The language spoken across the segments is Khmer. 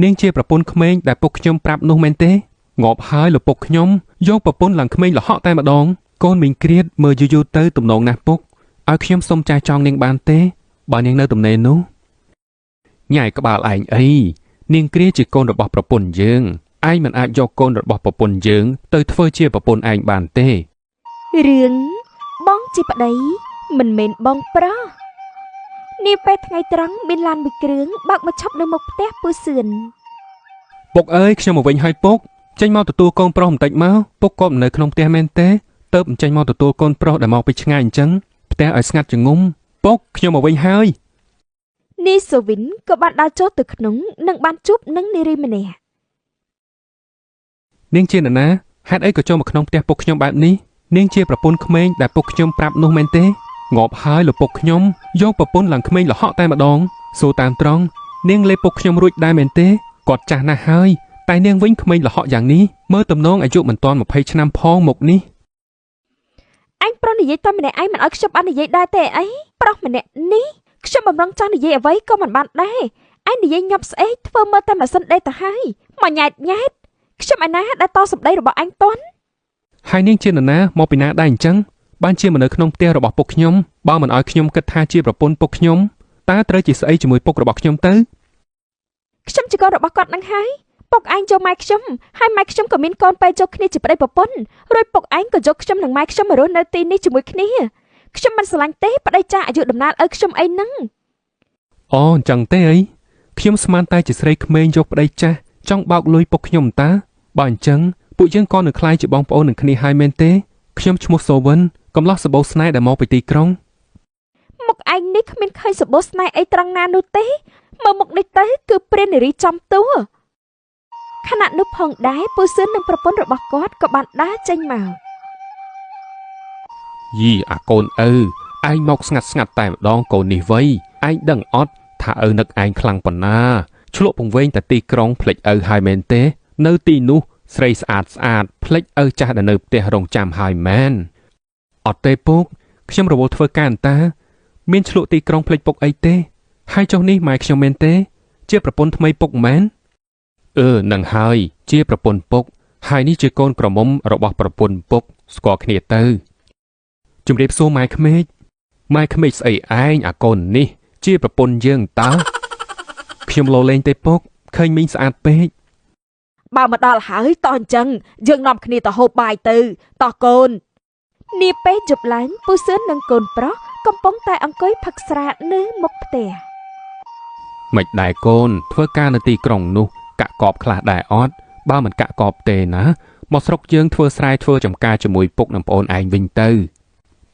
នាងជាប្រពន្ធក្មេងដែលពុកខ្ញុំប្រាប់នោះមែនទេងាប់ហើយលោកពុកខ្ញុំយកប្រពន្ធឡើងក្មេងលហកតែម្ដងកូនមីងគ្រៀតមើលយូរទៅទំនងណាស់ពុកឲ្យខ្ញុំសុំចែចង់នាងបានទេបើនាងនៅទំនេរនោះញ៉ៃក្បាលឯងអីនាងគ្រាជាកូនរបស់ប្រពន្ធយើងឯងមិនអាចយកកូនរបស់ប្រពន្ធយើងទៅធ្វើជាប្រពន្ធឯងបានទេរឿងបងជាប្តីមិនមែនបងប្រុសនាពេលថ្ងៃត្រង់មានឡានមួយគ្រឿងបើកមកឈប់នៅមុខផ្ទះពូសឿនពុកអើយខ្ញុំមកវិញហើយពុកចេញមកទទួលកូនប្រុសបន្តិចមកពុកក៏នៅក្នុងផ្ទះមែនទេទៅអញ្ចេញមកទទួលកូនប្រុសដែលមកពីឆ្ងាយអញ្ចឹងផ្ទះឲ្យស្ងាត់ចងំពុកខ្ញុំមកវិញហើយនីសូវិនក៏បានដើរចូលទៅក្នុងនិងបានជួបនឹងនារីម្នាក់នាងជានរណាហេតុអីក៏ចូលមកក្នុងផ្ទះពុកខ្ញុំបែបនេះនាងជាប្រពន្ធក្មេងដែលពុកខ្ញុំប្រាប់នោះមែនទេងាប់ហើយលោកពុកខ្ញុំយកប្រពន្ធឡើងក្មេងលហកតែម្ដងសួរតាមត្រង់នាងលេពុកខ្ញុំរួចដែរមែនទេគាត់ចាស់ណាស់ហើយតែនាងវិញក្មេងលហកយ៉ាងនេះមើលទំនងអាយុមិនទាន់20ឆ្នាំផងមុខនេះអញប្រុសនិយាយតែម្នាក់ឯងមិនឲ្យខ្ញុំបាននិយាយដែរទេអីប្រុសម្នាក់នេះខ្ញុំបំរុងចង់និយាយអ្វីក៏មិនបានដែរឯងនិយាយញាប់ស្អេកធ្វើមើលតែម៉ាស៊ីនដេកទៅហើយមកញ៉ែតខ្ញុំឯណាដែលតសម្ដីរបស់អញតន់ហើយនាងជានរណាមកពីណាដែរអញ្ចឹងបានជាមនុស្សក្នុងផ្ទះរបស់ពុកខ្ញុំបើមិនឲ្យខ្ញុំគិតថាជាប្រពន្ធពុកខ្ញុំតើត្រូវជាស្អីជាមួយពុករបស់ខ្ញុំទៅខ្ញុំជាកូនរបស់គាត់នឹងហើយពុកឯងយកម៉ែខ្ញុំហើយម៉ែខ្ញុំក៏មានកូនពេលយកគ្នាជាប្តីប្រពន្ធរួចពុកឯងក៏យកខ្ញុំនិងម៉ែខ្ញុំមករស់នៅទីនេះជាមួយគ្នាខ្ញុំមិនស្រឡាញ់ទេប្តីចាស់អាយុដំណើរឲ្យខ្ញុំអីហ្នឹងអូអញ្ចឹងទេអីខ្ញុំស្មានតែជាស្រីក្មេងយកប្តីចាស់ចង់បោកលុយពុកខ្ញុំតាបើអញ្ចឹងពួកយើងក៏នឹងខ្លាយជាបងប្អូននឹងគ្នាហើយមែនទេខ្ញុំឈ្មោះសូវិនកំឡោះសបោស្នេហ៍ដែលមកពីទីក្រុងមុខឯងនេះគ្មានឃើញសបោស្នេហ៍អីត្រង់ណានោះទេមើលមុខនេះទៅគឺព្រះនារីចំតួខណៈនោះផងដែរពូសឿននិងប្រពន្ធរបស់គាត់ក៏បានដើរចេញមកយីអាកូនឪឯងមកស្ងាត់តែម្ដងកូននេះវៃឯងដឹងអត់ថាឪនឹកឯងខ្លាំងប៉ុណ្ណាឆ្លក់ពង្វេងតែទីក្រុងភ្លេចឪហើយមែនទេនៅទីនោះស្រីស្អាតភ្លេចឪចាស់ដែលនៅផ្ទះរងចាំហើយមែនអត់ទេពុកខ្ញុំរវល់ធ្វើការអន្តាមានឆ្លក់ទីក្រុងភ្លេចពុកអីទេហើយចុះនេះម៉ែខ្ញុំមែនទេជាប្រពន្ធថ្មីពុកមែននឹងហើយជាប្រពន្ធពុកហើយនេះជាកូនក្រមុំរបស់ប្រពន្ធពុកស្គាល់គ្នាទៅជំរាបសួរម៉ែក្មេកស្អីឯងអាកូននេះជាប្រពន្ធយើងតើខ្ញុំលោលេងទេពុកឃើញមីងស្អាតពេកបើមកដល់ហើយតោះអញ្ចឹងយើងនាំគ្នាទៅហូបបាយទៅតោះកូននាពេលជប់ឡើងពូសឿននិងកូនប្រុសកំពុងតែអង្គុយផឹកស្រានៅមុខផ្ទះមិនដែរកូនធ្វើការនៅទីក្រុងនោះកាក់កបខ្លះដែរអត់បើមិនកាក់កបទេណាមកស្រុកយើងធ្វើស្រែធ្វើចំការជាមួយពុកនិងប្អូនឯងវិញទៅ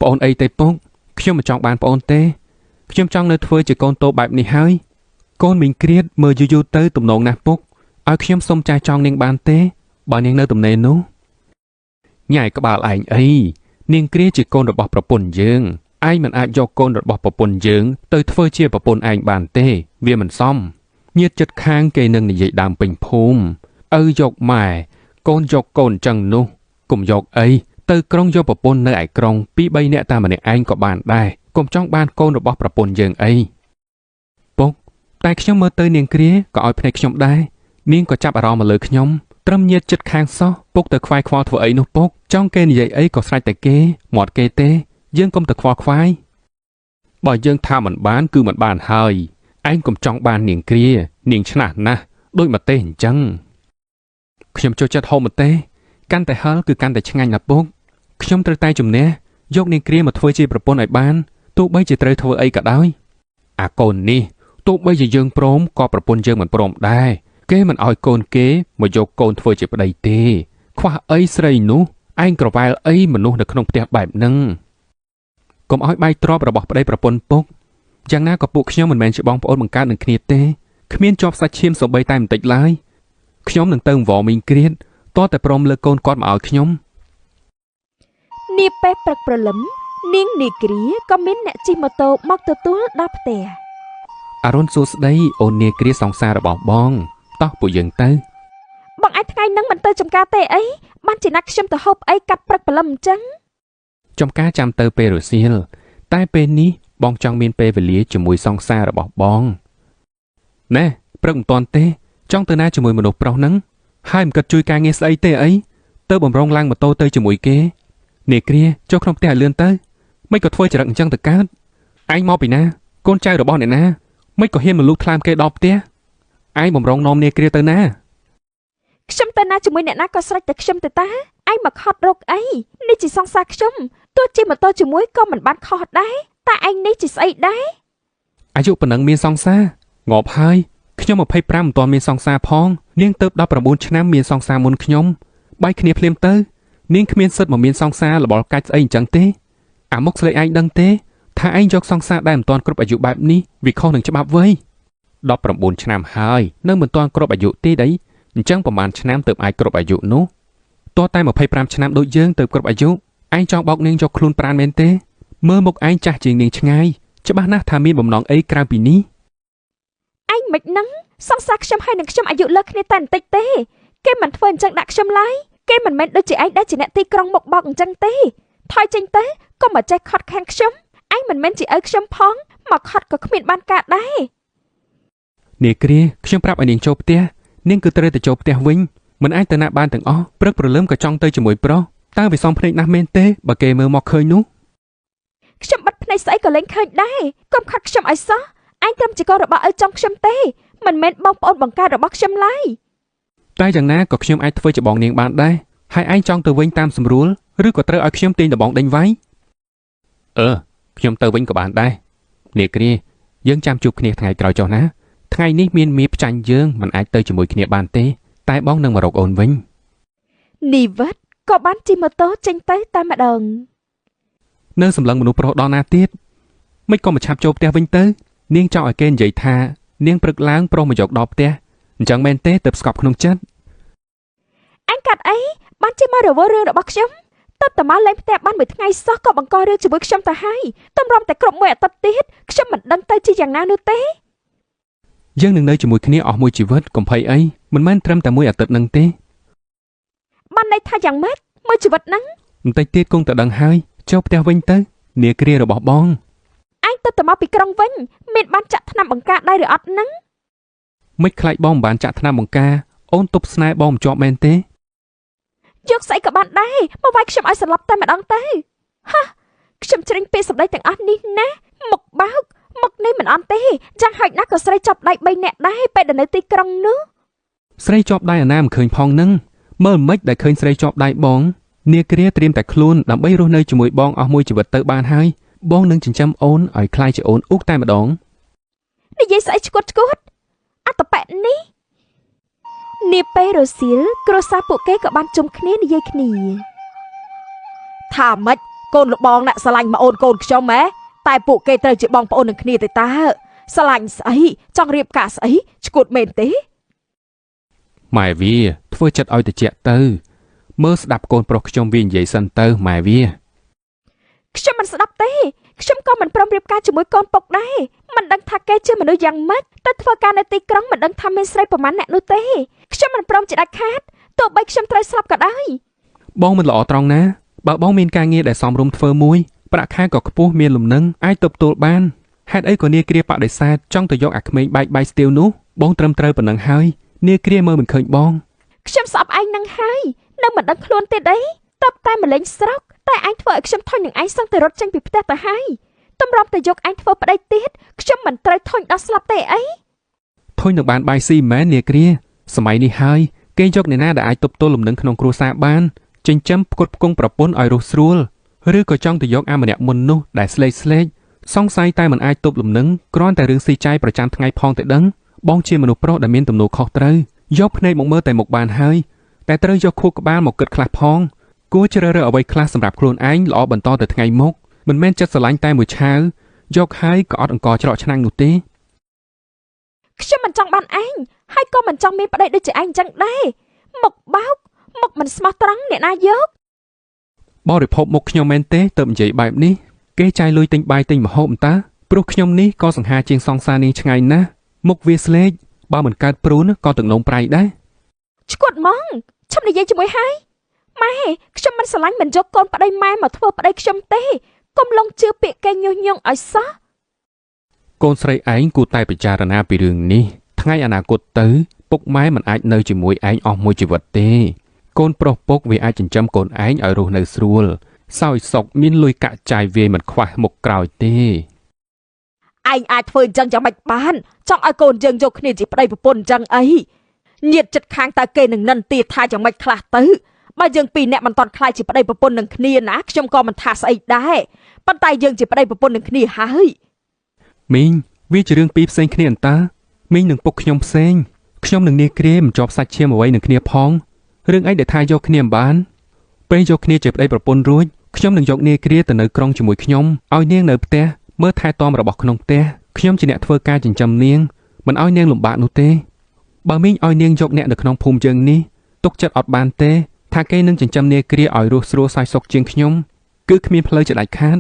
ប្អូនអីទេពុកខ្ញុំមិនចង់បានប្អូនទេខ្ញុំចង់នៅធ្វើជាកូនតូបែបនេះហើយកូនមីងគ្រៀតមើលយូរទៅទំនងណាស់ពុកឲ្យខ្ញុំសុំចែចង់នាងបានទេបើនាងនៅទំនេរនោះញ៉ៃក្បាលឯងអីនាងគ្រាជាកូនរបស់ប្រពន្ធយើងឯងមិនអាចយកកូនរបស់ប្រពន្ធយើងទៅធ្វើជាប្រពន្ធឯងបានទេវាមិនសមញាតិចិត្តខាងគេនឹងនិយាយដើមពេញភូមិឪយកម៉ែកូនយកកូនចឹងនោះកុំយកអីទៅក្រុងយកប្រពន្ធនៅឯក្រុង2-3នាក់តាមម្នាក់ឯងក៏បានដែរកុំចង់បានកូនរបស់ប្រពន្ធយើងអីពុកតែខ្ញុំមើលទៅនាងគ្រាក៏ឲ្យភ្នែកខ្ញុំដែរនាងក៏ចាប់អារម្មណ៍មកលើខ្ញុំត្រឹមញាតិចិត្តខាងសោះពុកទៅខ្វាយខ្វល់ធ្វើអីនោះពុកចង់គេនិយាយអីក៏ស្រេចតែគេមាត់គេទេយើងកុំទៅខ្វល់ខ្វាយបើយើងថាមិនបានគឺមិនបានហើយឯងកុំចង់បាននាងគ្រានាងឆ្នះណាស់ដូចម្ទេសអញ្ចឹងខ្ញុំចូលចិត្តហូបម្ទេសកាន់តែហឹលគឺកាន់តែឆ្ងាញ់ណាស់ពុកខ្ញុំត្រូវតែជំនះយកនាងគ្រាមកធ្វើជាប្រពន្ធឲ្យបានទោះបីជាត្រូវធ្វើអីក៏ដោយអាកូននេះទោះបីជាយើងព្រមក៏ប្រពន្ធយើងមិនព្រមដែរគេមិនឲ្យកូនគេមកយកកូនធ្វើជាប្តីទេខ្វះអីស្រីនោះឯងក្រវ៉ែលអីមនុស្សនៅក្នុងផ្ទះបែបហ្នឹងកុំឲ្យបែកទ្រព្យរបស់ប្តីប្រពន្ធពុកយ៉ាងណាក៏ពួកខ្ញុំមិនមែនជាបងប្អូនបង្កើតនឹងគ្នាទេគ្មានជាប់សាច់ឈាមសូម្បីតែបន្តិចឡើយខ្ញុំនឹងទៅអង្វរមីងគ្រៀតតើតែព្រមលើកកូនគាត់មកឲ្យខ្ញុំនាពេលព្រឹកព្រលឹមនាងនីគ្រាក៏មានអ្នកជិះម៉ូតូមកទទួលដល់ផ្ទះអរុនសួស្ដីអូននាគ្រាសង្សាររបស់បងតោះពួកយើងទៅបងឯងថ្ងៃហ្នឹងមិនទៅចំការទេអីបានជាណាត់ខ្ញុំទៅហូបអីកាត់ព្រឹកព្រលឹមអញ្ចឹងចំការចាំទៅពេលរសៀលតែពេលនេះបងចង់មានពេលវេលាជាមួយសង្សាររបស់បងណែព្រឹកមិនទាន់ទេ ចង់ទៅណាជាមួយមនុស្សប្រុសហ្នឹងហើយមិនគិតជួយការងារស្អីទេអីទៅបំរុងឡើងម៉ូតូទៅជាមួយគេនាគ្រាចូលក្នុងផ្ទះឲ្យលឿនទៅមិនក៏ធ្វើចរិតអញ្ចឹងទៅកើតឯងមកពីណាកូនចៅរបស់អ្នកណាមិនក៏ហ៊ានមកលូកថ្លើមគេដល់ផ្ទះឯងបំរុងនាំនាគ្រាទៅណាខ្ញុំទៅណាជាមួយអ្នកណាក៏ស្រេចតែខ្ញុំទៅតាឯងមកខត់រកអីនេះជាសង្សារខ្ញុំទោះជាម៉ូតូជាមួយក៏មិនបានខុសដែរតែឯងនេះជាស្អីដែរអាយុប៉ុណ្ណឹងមានសង្សារងាប់ហើយខ្ញុំ25មិនទាន់មានសង្សារផងនាងទៅ19ឆ្នាំមានសង្សារមុនខ្ញុំបែកគ្នាភ្លាមទៅនាងគ្មានសិទ្ធិមកមានសង្សារលបលកាច់ស្អីអញ្ចឹងទេអាមុខស្លេកឯងដឹងទេថាឯងយកសង្សារដែលមិនទាន់គ្រប់អាយុបែបនេះវាខុសនឹងច្បាប់វ័យ19ឆ្នាំហើយនៅមិនទាន់គ្រប់អាយុទេដីអញ្ចឹងប្រហែលឆ្នាំទើបអាចគ្រប់អាយុនោះតោះតែ25ឆ្នាំដូចយើងទើបគ្រប់អាយុឯងចង់បោកនាងយកខ្លួនប្រានមែនទេមើលមុខឯងចាស់ជាងនាងឆ្ងាយច្បាស់ណាស់ថាមានបំណងអីក្រៅពីនេះឯងមិននឹងសង្សារខ្ញុំហើយនឹងខ្ញុំអាយុលើគ្នាតែបន្តិចទេគេមិនធ្វើអញ្ចឹងដាក់ខ្ញុំឡើយគេមិនមែនដូចជាឯងដែលជាអ្នកទីក្រុងមកបោកអញ្ចឹងទេថយចេញទៅកុំមកចេះខត់ខាំងខ្ញុំឯងមិនមែនជាឪខ្ញុំផងមកខត់ក៏គ្មានបានការដែរនាគ្រាខ្ញុំប្រាប់ឲ្យនាងចូលផ្ទះនាងគឺត្រូវទៅចូលផ្ទះវិញមិនអាចទៅណាបានទាំងអស់ព្រឹកព្រលឹមក៏ចង់ទៅជាមួយប្រុសតើវាសំភ្នែកណាស់មែនទេបើគេមើលមកឃើញនោះខ្ញុំបិទភ្នែកស្អីក៏លែងឃើញដែរកុំខាត់ខ្ញុំឲ្យសោះឯងត្រឹមជាកូនរបស់ឪចំខ្ញុំទេមិនមែនបងប្អូនបង្កើតរបស់ខ្ញុំឡើយតែយ៉ាងណាក៏ខ្ញុំអាចធ្វើជាបងនាងបានដែរហើយឯងចង់ទៅវិញតាមស្រួលឬក៏ត្រូវឲ្យខ្ញុំទាញដបងដេញវាយខ្ញុំទៅវិញក៏បានដែរនាគ្រាយើងចាំជួបគ្នាថ្ងៃក្រោយចុះណាថ្ងៃនេះមានមៀផ្ចាញ់យើងមិនអាចទៅជាមួយគ្នាបានទេតែបងនឹងមករកអូនវិញនីវិតក៏បានជិះម៉ូតូចេញទៅតែម្ដងនៅសម្លឹងមនុស្សប្រុសដល់ណាទៀតមិនក៏មកឆាប់ចូលផ្ទះវិញទៅនាងចង់ឲ្យគេនិយាយថានាងព្រឹកឡើងប្រុសមកយកដល់ផ្ទះអញ្ចឹងមែនទេទើបស្កប់ក្នុងចិត្តអញកាត់អីបានជិះមករវល់រឿងរបស់ខ្ញុំតើតើមកលេងផ្ទះបានមួយថ្ងៃសោះក៏បង្ករឿងជាមួយខ្ញុំទៅហើយតម្រាំតែគ្រប់មួយអាទិត្យទៀតខ្ញុំមិនដឹងទៅជាយ៉ាងណានោះទេយើងនឹងនៅជាមួយគ្នាអស់មួយជីវិតកុំភ័យអីមិនមែនត្រឹមតែមួយអាទិត្យនឹងទេបានន័យថាយ៉ាងម៉េចមួយជីវិតហ្នឹងបន្តិចទៀតគង់តែដឹងហើយចូលផ្ទះវិញទៅនាគ្រារបស់បងឯងទៅមកពីក្រុងវិញមានបានចាក់ថ្នាំបង្ការដែរឬអត់ហ្នឹងមិនខ្លាចបងមិនបានចាក់ថ្នាំបង្ការអូនទប់ស្នេហ៍បងមិនជាប់មែនទេយកស្អីក៏បានដែរមកវាយខ្ញុំឲ្យស្លាប់តែម្ដងទៅហាខ្ញុំជ្រិញពាក្យសម្ដីទាំងអស់នេះណាមុខបោកមុខនេះមិនអន់ទេយ៉ាងហោចណាស់ក៏ស្រីចាប់ដៃ3នាក់ដែរពេលដែលនៅទីក្រុងនោះស្រីជាប់ដៃអាណាមិនឃើញផងនឹងមើលមិនដែលឃើញស្រីជាប់ដៃបងនាគ្រាត្រៀមតែខ្លួនដើម្បីរស់នៅជាមួយបងអស់មួយជីវិតទៅបានហើយបងនឹងចិញ្ចឹមអូនឲ្យខ្លាយជាអូនអ៊ូកតែម្ដងនិយាយស្អីឈួតអត្តបៈនេះនាពេលរសៀលគ្រួសារពួកគេក៏បានជុំគ្នានិយាយគ្នាថាម៉េចកូនលបងអ្នកស្រឡាញ់មកអូនកូនខ្ញុំហ៎តែពួកគេត្រូវជាបងប្អូននឹងគ្នាទេតើស្រឡាញ់ស្អីចង់រៀបការស្អីឈួតមែនទេម៉ែវាធ្វើចិត្តឲ្យត្រជាក់ទៅមើលស្ដាប់កូនប្រុសខ្ញុំវានិយាយសិនទៅម៉ែវាខ្ញុំមិនស្ដាប់ទេខ្ញុំក៏មិនព្រមរៀបការជាមួយកូនពុកដែរមិនដឹងថាគេជាមនុស្សយ៉ាងម៉េចតែធ្វើការនៅទីក្រុងមិនដឹងថាមានស្រីប្រមាណអ្នកនោះទេខ្ញុំមិនព្រមជាដាច់ខាតទោះបីខ្ញុំត្រូវស្លាប់ក៏ដោយបងមិនល្អត្រង់ណាបើបងមានការងារដែលសមរម្យធ្វើមួយប្រាក់ខែក៏ខ្ពស់មានលំនឹងអាចទប់ទល់បានហេតុអីក៏នាគ្រាបដិសេធចង់ទៅយកអាក្មេងបែកបាយស្ទាវនោះបងត្រឹមត្រូវប៉ុណ្ណឹងហើយនាគ្រាមើលមិនឃើញបងខ្ញុំស្អប់ឯងនឹងហើយនៅមិនដឹងខ្លួនទេអីតបតែម្លេងស្រុកតែឯងធ្វើឲ្យខ្ញុំធុញនឹងឯងសឹងតែរត់ចេញពីផ្ទះទៅហើយតម្រាំតែយកឯងធ្វើប្តីទៀតខ្ញុំមិនត្រូវធុញដល់ស្លាប់ទេអីធុញនឹងបានបាយស៊ីមែននាគ្រាសម័យនេះហើយគេយកអ្នកណាដែលអាចទប់ទល់លំនឹងក្នុងគ្រួសារបានចិញ្ចឹមផ្គត់ផ្គង់ប្រពន្ធឲ្យរស់ស្រួលឬក៏ចង់ទៅយកអាម្នាក់មុននោះដែលស្លេកសង្ស័យតែមិនអាចទប់លំនឹងគ្រាន់តែរឿងស៊ីចាយប្រចាំថ្ងៃផងតែដឹងបងជាមនុស្សប្រុសដែលមានទំនួលខុសត្រូវយកភ្នែកមកមើលតែមុខបានហើយតែត្រូវយកខួរក្បាលមកគិតខ្លះផងគួរជ្រើសរើសអ្វីខ្លះសម្រាប់ខ្លួនឯងល្អបន្តទៅថ្ងៃមុខមិនមែនចិត្តស្រឡាញ់តែមួយឆាវយកហើយក៏អត់អង្គច្រកឆ្នាំងនោះទេខ្ញុំមិនចង់បានឯងហើយក៏មិនចង់មានប្តីដូចជាឯងអញ្ចឹងដែរមុខបោកមុខមិនស្មោះត្រង់អ្នកណាយកបរិភពមុខខ្ញុំមែនទេទៅនិយាយបែបនេះគេចាយលុយទិញបាយទិញម្ហូបអន្តើព្រោះខ្ញុំនេះក៏សង្ហាជាងសង្សារនាងឆ្ងាយណាស់មុខវាស្លេកបើមិនកើតព្រូនក៏ទឹកនោមប្រៃដែរឈួតហ្មងឈប់និយាយជាមួយហើយម៉ែខ្ញុំមិនស្រឡាញ់មិនយកកូនប្តីម៉ែមកធ្វើប្តីខ្ញុំទេកុំឡងជឿពាក្យគេញុះញង់ឲ្យសោះកូនស្រីឯងគួរតែពិចារណាពីរឿងនេះ ថ្ងៃអនាគតទៅពុកម៉ែមិនអាចនៅជាមួយឯងអស់មួយជីវិតទេកូនប្រុសពុកវាអាចចិញ្ចឹមកូនឯងឲ្យរស់នៅស្រួលសោយសុខមានលុយកាក់ចាយវាយមិនខ្វះមុខក្រោយទេឯងអាចធ្វើអញ្ចឹងយ៉ាងម៉េចបានចង់ឲ្យកូនយើងយកគ្នាជាប្តីប្រពន្ធអញ្ចឹងអីញាតិចិត្តខាងតើគេនឹងនិន្ទាថាយ៉ាងម៉េចខ្លះទៅបើយើងពីរនាក់មិនតន់ខ្លាយជាប្តីប្រពន្ធនឹងគ្នាណាខ្ញុំក៏មិនថាស្អីដែរប៉ុន្តែយើងជាប្តីប្រពន្ធនឹងគ្នាហើយមីងវាជារឿងពីរផ្សេងគ្នាអន្តើមីងនឹងពុកខ្ញុំផ្សេងខ្ញុំនឹងនាយគ្រាមិនជាប់សាច់ឈាមអ្វីនឹងគ្នាផងរឿងអីដែលថាយកគ្នាមិនបានពេលយកគ្នាជាប្តីប្រពន្ធរួចខ្ញុំនឹងយកនាយគ្រាទៅនៅក្រុងជាមួយខ្ញុំឲ្យនាងនៅផ្ទះមើលថែទាំរបស់ក្នុងផ្ទះខ្ញុំជាអ្នកធ្វើការចិញ្ចឹមនាងមិនឲ្យនាងលំបាកនោះទេបើមីងឲ្យនាងយកអ្នកនៅក្នុងភូមិយើងនេះទុកចិត្តអត់បានទេថាគេនឹងចិញ្ចឹមនាយគ្រាឲ្យរស់ស្រួលសោយសុខជាងខ្ញុំគឺគ្មានផ្លូវជាដាច់ខាត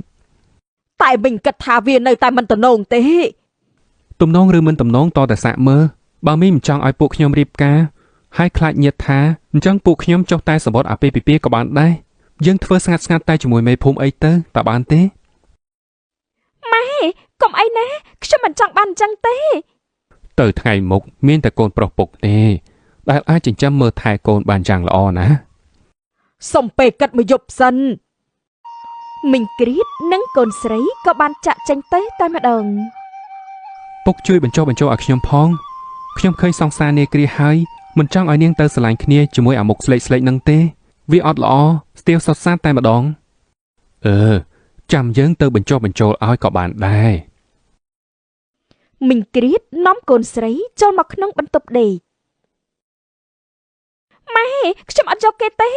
តែមីងគិតថាវានៅតែមិនទំនងទេទំនងឬមិនទំនងតតែសាក់មើលបើមីងមិនចង់ឲ្យពួកខ្ញុំរៀបការហើយខ្លាចញាតថាអញ្ចឹងពួកខ្ញុំចុះតែសម្បត្តិអាពាហ៍ពិពាហ៍ក៏បានដែរយើងធ្វើស្ងាត់តែជាមួយមេភូមិអីទៅតើបានទេម៉ែកុំអីណាខ្ញុំមិនចង់បានអញ្ចឹងទេទៅថ្ងៃមុខមានតែកូនប្រុសពុកទេដែលអាចចិញ្ចឹមមើលថែកូនបានយ៉ាងល្អណាសុំពេលគិតមួយយប់សិនមីងគ្រីតនិងកូនស្រីក៏បានចាក់ចេញទៅតែម្ដងពុកជួយបញ្ចុះបញ្ចូលឲ្យខ្ញុំផងខ្ញុំឃើញសង្សារនាយគ្រាហើយមិនចង់ឲ្យនាងទៅស្រឡាញ់គ្នាជាមួយអាមុខស្លេកនឹងទេវាអត់ល្អស្ទាវសុទ្ធសាធតែម្ដងចាំយើងទៅបញ្ចុះបញ្ចូលឲ្យក៏បានដែរមីងគ្រីតនាំកូនស្រីចូលមកក្នុងបន្ទប់ដេកម៉ែខ្ញុំអត់យកគេទេ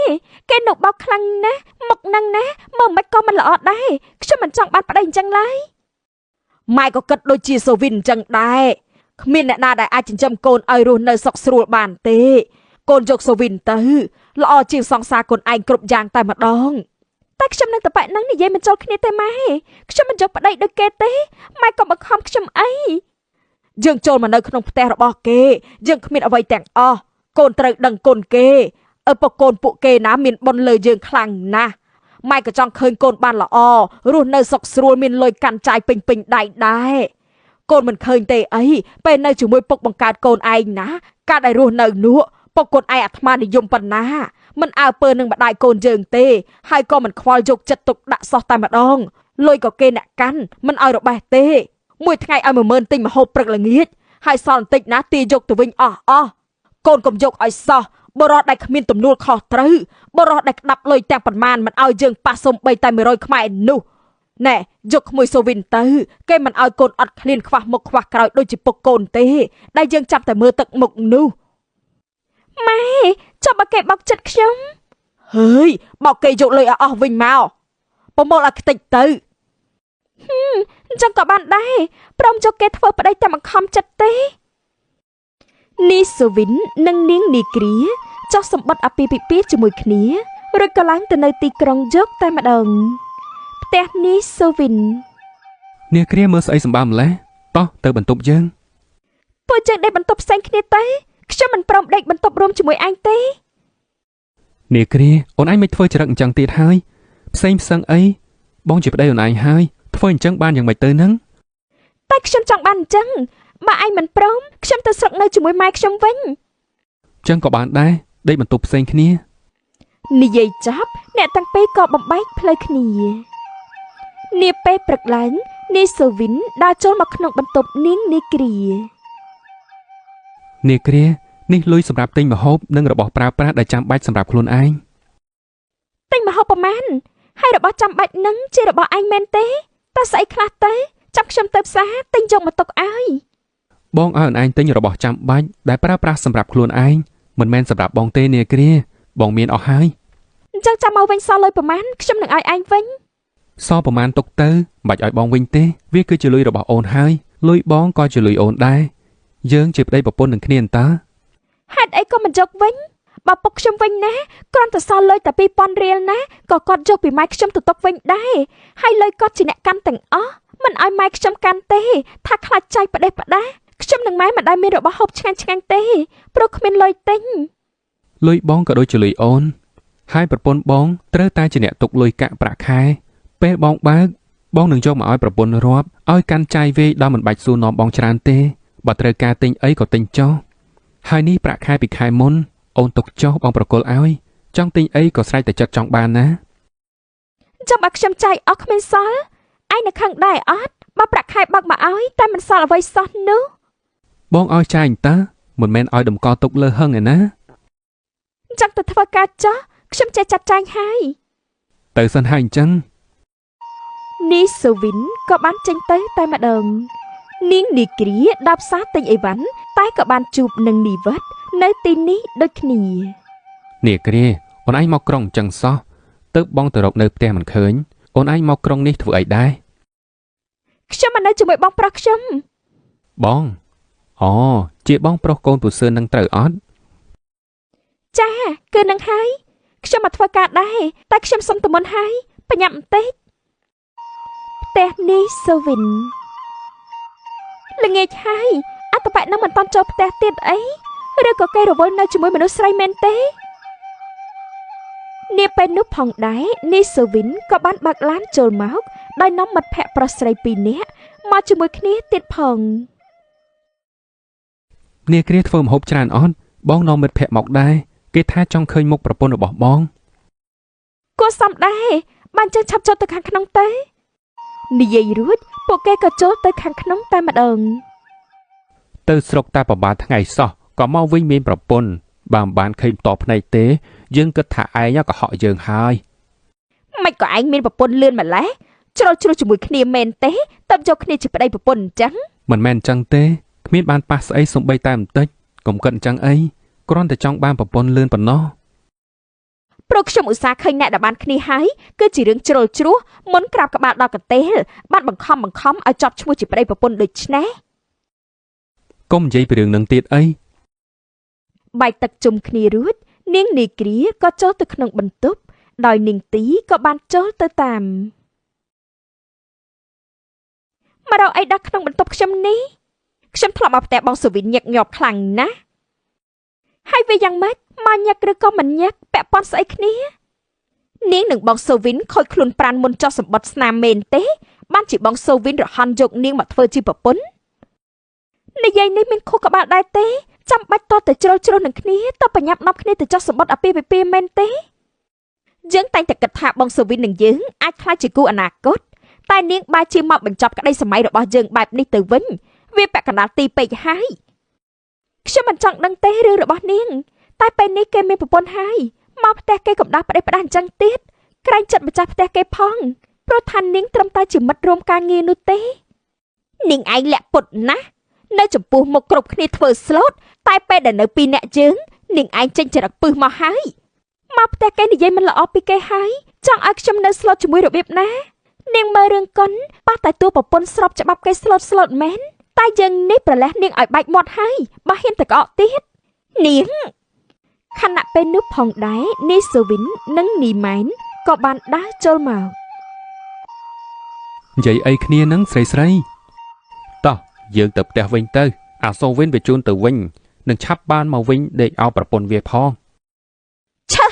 គេនៅបោកខ្លាំងណាស់មុខនឹងណាមើលមិនក៏មិនល្អដែរខ្ញុំមិនចង់បានប្តីអញ្ចឹងឡើយម៉ែក៏គិតដូចជាសូវីនអញ្ចឹងដែរគ្មានអ្នកណាដែលអាចចិញ្ចឹមកូនឲ្យរស់នៅសុខស្រួលបានទេកូនយកសូវីនទៅល្អជាងសង្សារកូនឯងគ្រប់យ៉ាងតែម្ដងតែខ្ញុំនឹងតប៉ែនឹងនិយាយមិនចូលគ្នាទេម៉ែខ្ញុំមិនយកប្តីដូចគេទេម៉ែកុំបង្ខំខ្ញុំអីយើងចូលមកនៅក្នុងផ្ទះរបស់គេយើងគ្មានអ្វីទាំងអស់កូនត្រូវដឹងគុណគេឪពុកកូនពួកគេណាមានបុណ្យលើយើងខ្លាំងណាស់ម៉ែក៏ចង់ឃើញកូនបានល្អរស់នៅសុខស្រួលមានលុយកាន់ចាយពេញដៃដែរកូនមិនឃើញទេអីពេលនៅជាមួយពុកបង្កើតកូនឯងណាការដែលរស់នៅនោះពុកកូនឯងអាត្មានិយមប៉ុណ្ណាមិនអើពើនឹងម្ដាយកូនយើងទេហើយក៏មិនខ្វល់យកចិត្តទុកដាក់សោះតែម្ដងលុយក៏គេអ្នកកាន់មិនឲ្យរបេះទេមួយថ្ងៃឲ្យ10000ទិញម្ហូបព្រឹកល្ងាចហើយសល់បន្តិចណាទាយកទៅវិញអស់កូនកុំយកឲ្យសោះបរោះដែលគ្មានទំនួលខុសត្រូវបរោះដែលក្តាប់លុយទាំងប៉ុន្មានមិនឲ្យយើងប៉ះសំបីតែ100ខ្មែរនោះណែយកក្មួយសូវីនទៅគេមិនឲ្យកូនអត់ឃ្លានខ្វះមុខខ្វះក្រោយដូចជាពុកកូនទេដែលយើងចាប់តែមើលទឹកមុខនោះម៉ែចាំបើគេបោកចិត្តខ្ញុំហើយបោកគេយកលុយឲ្យអស់វិញមកប្រមូលឲ្យខ្ទេចទៅអញ្ចឹងក៏បានដែរព្រមយកគេធ្វើប្តីតែបង្ខំចិត្តទេនីសូវីននិងនាងនីគ្រាចោះសម្បត្តិអាពាហ៍ពិពាហ៍ជាមួយគ្នារួចក៏ឡើងទៅនៅទីក្រុងយកតែម្ដងផ្ទះនីសូវីននាងគ្រាមើលស្អីសម្បើម្លេះតោះទៅបន្ទប់យើងពួកយើងដេកបន្ទប់ផ្សេងគ្នាទេខ្ញុំមិនព្រមដេកបន្ទប់រួមជាមួយឯងទេនាងគ្រាអូនឯងមិនធ្វើចរិតអញ្ចឹងទៀតហើយផ្សេងផ្សឹងអីបងជាប្តីអូនឯងហើយធ្វើអញ្ចឹងបានយ៉ាងម៉េចទៅនឹងតែខ្ញុំចង់បានអញ្ចឹងបើឯងមិនព្រមខ្ញុំទៅស្រុកនៅជាមួយម៉ែខ្ញុំវិញចឹងក៏បានដែរដេកបន្ទប់ផ្សេងគ្នានិយាយចប់អ្នកទាំងពីរក៏បំបែកផ្លូវគ្នានាពេលព្រឹកឡើងនីសូវីនដើរចូលមកក្នុងបន្ទប់នាងនីគ្រានាងគ្រានេះលុយសម្រាប់ទិញម្ហូបនិងរបស់ប្រើប្រាស់ដែលចាំបាច់សម្រាប់ខ្លួនឯងទិញម្ហូបប្រមាណហើយរបស់ចាំបាច់នឹងជារបស់ឯងមែនទេតើស្អីខ្លះទៅចាប់ខ្ញុំទៅផ្សារទិញយកមកទុកឲ្យបងឲ្យអូនឯងទិញរបស់ចាំបាច់ដែលប្រើប្រាស់សម្រាប់ខ្លួនឯងមិនមែនសម្រាប់បងទេនាងគ្រាបងមានអស់ហើយអញ្ចឹងចាំមកវិញសល់លុយប្រមាណខ្ញុំនឹងឲ្យឯងវិញសល់ប្រមាណទុកទៅមិនបាច់ឲ្យបងវិញទេវាគឺជាលុយរបស់អូនហើយលុយបងក៏ជាលុយអូនដែរយើងជាប្តីប្រពន្ធនឹងគ្នាតើហេតុអីក៏មិនយកវិញបើពុកខ្ញុំវិញណាគ្រាន់តែសល់លុយតែ2000រៀលណាក៏គាត់យកពីម៉ែខ្ញុំទៅទុកវិញដែរហើយលុយគាត់ជាអ្នកកាន់ទាំងអស់មិនឲ្យម៉ែខ្ញុំកាន់ទេថាខ្លាចចាយផ្ដេសផ្ដាសខ្ញុំនឹងម៉ែមិនដែលមានរបស់ហូបឆ្ងាញ់ទេព្រោះគ្មានលុយទិញលុយបងក៏ដូចជាលុយអូនហើយប្រពន្ធបងត្រូវតែជាអ្នកទុកលុយកាក់ប្រាក់ខែពេលបងបើកបងនឹងយកមកឲ្យប្រពន្ធរាប់ឲ្យកាន់ចាយវេយដល់មិនបាច់សួរនាំបងច្រើនទេ បើត្រូវការទិញអីក៏ទិញចុះហើយនេះប្រាក់ខែពីខែមុនអូនទុកចុះបងប្រកល់ឲ្យចង់ទិញអីក៏ស្រេចតែចិត្តចង់បានណាចាំបើខ្ញុំចាយអស់គ្មានសល់ឯងនៅខឹងដែរអត់បើប្រាក់ខែបើកមកឲ្យតែមិនសល់អ្វីសោះនោះបងឲ្យចាយអញ្តើមិនមែនឲ្យតម្កល់ទុកលើហឹងឯណាចង់ទៅធ្វើការចោះខ្ញុំចេះចាត់ចែងហើយទៅសិនហើយអញ្ចឹងនីសូវិនក៏បានចេញទៅតែម្ដងនាងនីគ្រាដើរផ្សារទិញអីវ៉ាន់តែក៏បានជួបនឹងនីវិតនៅទីនេះដូចគ្នានាគ្រាអូនឯងមកក្រុងអញ្ចឹងសោះទៅបងទៅរកនៅផ្ទះមិនឃើញអូនឯងមកក្រុងនេះធ្វើអីដែរខ្ញុំមកនៅជាមួយបងប្រុសខ្ញុំបងអូជាបងប្រុសកូនពូសឿននឹងត្រូវអត់ចាគឺនឹងហើយខ្ញុំមកធ្វើការដែរតែខ្ញុំសុំតមុនហើយបញ្ញាប់បន្តិចផ្ទះនេះសូវិនល្ងាចហើយអត្តបៈនឹងមិនតាន់ចូលផ្ទះទៀតអីឬក៏គេរវល់នៅជាមួយមនុស្សស្រីមែនទេនាពេលនោះផងដែរនីសូវិនក៏បានបើកឡានចូលមកដោយនាំមិត្តភ័ក្តិប្រុសស្រី2នាក់មកជាមួយគ្នាទៀតផងនាគ្រាធ្វើម្ហូបច្រើនអត់បងនាំមិត្តភ័ក្តិមកដែរគេថាចង់ឃើញមុខប្រពន្ធរបស់បងគួរសមដែរបានចឹងឆាប់ចូលទៅខាងក្នុងទៅនិយាយរួចពួកគេក៏ចូលទៅខាងក្នុងតែម្ដងទៅស្រុកតែប្រហែលថ្ងៃសោះក៏មកវិញមានប្រពន្ធបើមិនបានឃើញតបភ្នែកទេយើងគិតថាឯងក៏ហក់យើងហើយមិនក៏ឯងមានប្រពន្ធលឿនម្ល៉េះជ្រុលជាមួយគ្នាមែនទេតើយកគ្នាជាប្តីប្រពន្ធអញ្ចឹងមិនមែនអញ្ចឹងទេគ្មានបានប៉ះស្អីសំបីតែបន្តិចកុំគិតអញ្ចឹងអីគ្រាន់តែចង់បានប្រពន្ធលឿនប៉ុណ្ណោះព្រោះខ្ញុំឧស្សាហ៍ឃើញអ្នកដែលបានគ្នាហើយគឺជារឿងជ្រុលជ្រោះមុនក្រាបក្បាលដល់កន្ទេលបានបង្ខំឲ្យជាប់ឈ្មោះជាប្តីប្រពន្ធដូចនេះកុំនិយាយពីរឿងនឹងទៀតអីបែកទឹកជុំគ្នារួចនាងនីគ្រាក៏ចូលទៅក្នុងបន្ទប់ដោយនាងទីក៏បានចូលទៅតាមមករកអីដាក់ក្នុងបន្ទប់ខ្ញុំនេះខ្ញុំធ្លាប់មកផ្ទះបងសូវិនញឹកញាប់ខ្លាំងណាស់ហើយវាយ៉ាងម៉េចមកញឹកឬក៏មិនញឹកពាក់ព័ន្ធស្អីគ្នានាងនឹងបងសូវិនខូចខ្លួនប្រានមុនចោះសម្បត្តិស្នាមមែនទេបានជាបងសូវិនរហ័នយកនាងមកធ្វើជាប្រពន្ធនិយាយនេះមានខុសក្បាលដែរទេចាំបាច់តទៅជ្រុលជ្រោះនឹងគ្នាតបញ្ញាប់ណាប់គ្នាទៅចោះសម្បត្តិអាពាហ៍ពិពាហ៍មែនទេយើងតែងតែគិតថាបងសូវិននឹងយើងអាចខ្លាចជាគូអនាគតតែនាងបែរជាមកបញ្ចប់ក្តីសម័យរបស់យើងបែបនេះទៅវិញវាពាក់កណ្ដាលទីពេកហើយខ្ញុំមិនចង់ដឹងទេរឿងរបស់នាងតែពេលនេះគេមានប្រពន្ធហើយមកផ្ទះគេកំដៅប្តីផ្ដាស់អញ្ចឹងទៀតក្រែងចិត្តម្ចាស់ផ្ទះគេផងព្រោះថានាងត្រឹមតែជាមិត្តរួមការងារនោះទេនាងឯងលាក់ពុតណាស់នៅចំពោះមុខគ្រប់គ្នាធ្វើស្លូតតែពេលដែលនៅពីអ្នកយើងនាងឯងចេញចរិតពឹសមកហើយមកផ្ទះគេនិយាយមិនល្អពីគេហើយចង់ឲ្យខ្ញុំនៅស្លូតជាមួយរបៀបណានាងមើលរឿងកុនប៉ះតែតួប្រពន្ធស្របច្បាប់គេស្លូតមែនតែយើងនេះប្រលេះនាងឲ្យបែកមាត់ហើយបើហ៊ានតែក្អកទៀតនាងខណៈពេលនោះផងដែរនីសូវិននិងនីម៉ែនក៏បានដើរចូលមកនិយាយអីគ្នានឹងស្រីតោះយើងទៅផ្ទះវិញទៅអាសូវិនវាជូនទៅវិញនឹងឆាប់បានមកវិញដេកឲ្យប្រពន្ធវាផងឆា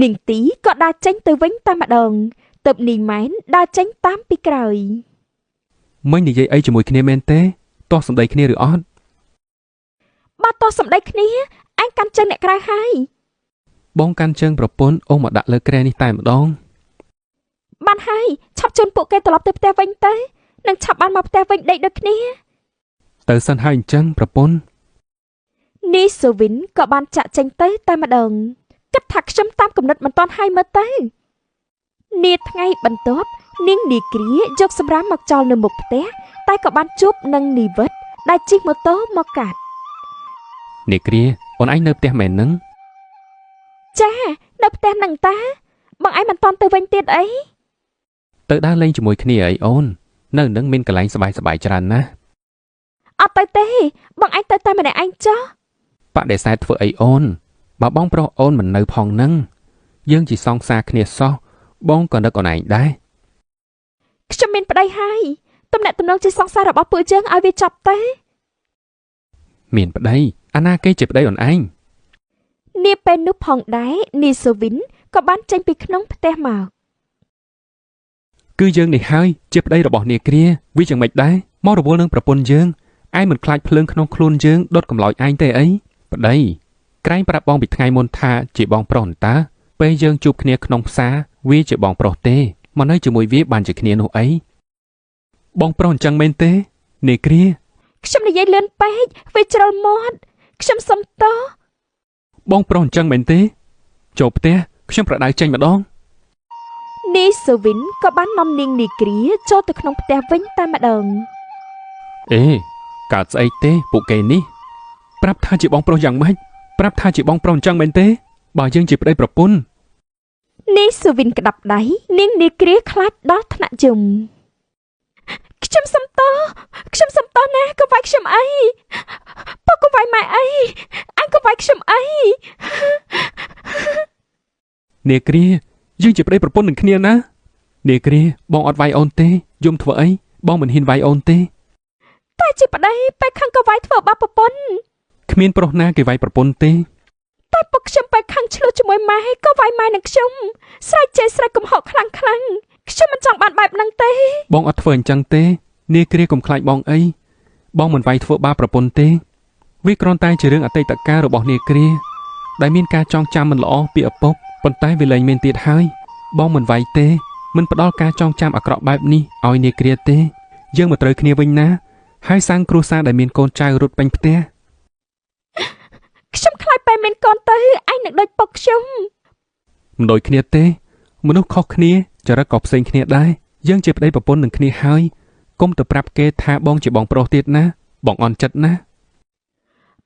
នាងទីក៏ដើរចេញទៅវិញតែម្ដងទើបនីម៉ែនដើរចេញតាមពីក្រោយមិញនិយាយអីជាមួយគ្នាមែនទេតោះសម្ដីគ្នាឬអត់បើតោះសម្ដីគ្នាអញកាន់ជើងអ្នកក្រៅហើយបងកាន់ជើងប្រពន្ធអូមកដាក់លើគ្រែនេះតែម្ដងបានហើយឆាប់ជូនពួកគេត្រឡប់ទៅផ្ទះវិញទៅនឹងឆាប់បានមកផ្ទះវិញដេកដូចគ្នាទៅសិនហើយអញ្ចឹងប្រពន្ធនីសូវិនក៏បានចាក់ចេញទៅតែម្ដងគិតថាខ្ញុំតាមគំនិតមិនតាន់ហើយមើលទៅនាថ្ងៃបន្ទាប់នាងនីគ្រាយកសម្រាមមកចោលនៅមុខផ្ទះតែក៏បានជួបនឹងនីវិតដែលជិះម៉ូតូមកកាត់នាគ្រាអូនឯងនៅផ្ទះមែននឹងចានៅផ្ទះនឹងតាបងឯងមិនតាន់ទៅវិញទៀតអីទៅដើរលេងជាមួយគ្នាអីអូននៅនឹងមានកន្លែងសប្បាយច្រើនណាស់អត់ទៅទេបងឯងទៅតែម្នាក់ឯងចុះបដិសេធធ្វើអីអូនបើបងប្រុសអូនមិននៅផងនឹងយើងជាសង្សារគ្នាសោះបងក៏នឹកអូនឯងដែរខ្ញុំមានប្តីហើយទំនាក់ទំនងជាសង្សាររបស់ពួកយើងឲ្យវាចប់ទៅមានប្តីអាណាគេជាប្តីអូនឯងនាពេលនោះផងដែរនីសូវិនក៏បានចេញពីក្នុងផ្ទះមកគឺយើងនេះហើយជាប្តីរបស់នាគ្រាវាយ៉ាងម៉េចដែរមករវល់នឹងប្រពន្ធយើង ឯងមិនខ្លាចភ្លើងក្នុងខ្លួនយើងដុតកំឡោចឯងទេអីប្តីក្រែងប្រាប់បងពីថ្ងៃមុនថាជាបងប្រុសតើពេលយើងជួបគ្នាក្នុងផ្សារវាជាបងប្រុសទេមកនៅជាមួយវាបានជាគ្នានោះអីបងប្រុសអញ្ចឹងមែនទេនាគ្រាខ្ញុំនិយាយលឿនពេកវាជ្រុលមាត់ខ្ញុំសុំតោះបងប្រុសអញ្ចឹងមែនទេចូលផ្ទះខ្ញុំប្រដៅចេញម្ដងនាយសវិនក៏បាននាំនាងនាគ្រាចូលទៅក្នុងផ្ទះវិញតែម្ដងអេកើតស្អីទេពួកគេនេះប្រាប់ថាជាបងប្រុសយ៉ាងម៉េចប្រាប់ថាជាបងប្រុសអញ្ចឹងមែនទេបើយើងជាប្តីប្រពន្ធនាយសវិនក្តាប់ដៃនាងនាគ្រាខ្លាចដល់ថ្នាក់យំខ្ញុំសុំតោះណាកុំវាយខ្ញុំអីពុកកុំវាយម៉ែអីអញកុំវាយខ្ញុំអីនាគ្រាយើងជាប្តីប្រពន្ធនឹងគ្នាណានាគ្រាបងអត់វាយអូនទេយំធ្វើអីបងមិនហ៊ានវាយអូនទេតែជាប្តីបែកខាងក៏វាយធ្វើបាបប្រពន្ធគ្មានប្រុសណាគេវាយប្រពន្ធទេតែពុកខ្ញុំបែកខាងឆ្លោះជាមួយម៉ែក៏វាយម៉ែនឹងខ្ញុំស្រែកចេះស្រែកកំហុកខ្លាំងខ្ញុំមិនចង់បានបែបហ្នឹងទេបងអត់ធ្វើអញ្ចឹងទេនាគ្រាកុំខ្លាចបងអីបងមិនវាយធ្វើបាបប្រពន្ធទេវាគ្រាន់តែជារឿងអតីតកាលរបស់នាគ្រាដែលមានការចងចាំមិនល្អពីឪពុកប៉ុន្តែវាលែងមានទៀតហើយបងមិនវាយទេមិនផ្ដល់ការចងចាំអាក្រក់បែបនេះឲ្យនាគ្រាទេយើងមកត្រូវគ្នាវិញណាហើយសាងគ្រួសារដែលមានកូនចៅរត់ពេញផ្ទះខ្ញុំខ្លាចពេលមានកូនទៅឯងនឹងដូចពុកខ្ញុំមិនដូចគ្នាទេមនុស្សខុសគ្នាចរិតក៏ផ្សេងគ្នាដែរយើងជាប្តីប្រពន្ធនឹងគ្នាហើយកុំទៅប្រាប់គេថាបងជាបងប្រុសទៀតណាបងអន់ចិត្តណា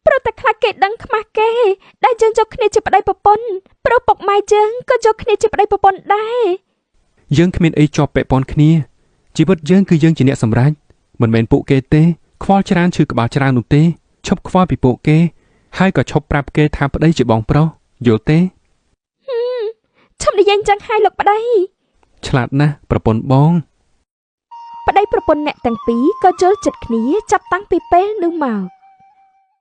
ព្រោះតែខ្លាចគេដឹងខ្មាស់គេដែលយើងយកគ្នាជាប្តីប្រពន្ធព្រោះពុកម៉ែយើងក៏យកគ្នាជាប្តីប្រពន្ធដែរយើងគ្មានអីជាប់ពាក់ព័ន្ធគ្នាជីវិតយើងគឺយើងជាអ្នកសម្រេចមិនមែនពួកគេទេខ្វល់ច្រើនឈឺក្បាលច្រើននោះទេឈប់ខ្វល់ពីពួកគេហើយក៏ឈប់ប្រាប់គេថាប្តីជាបងប្រុសយល់ទេឈប់និយាយចឹងហើយលោកប្តីឆ្លាតណាស់ប្រពន្ធបងប្តីប្រពន្ធអ្នកទាំងពីរក៏យល់ចិត្តគ្នាចាប់តាំងពីពេលនោះមក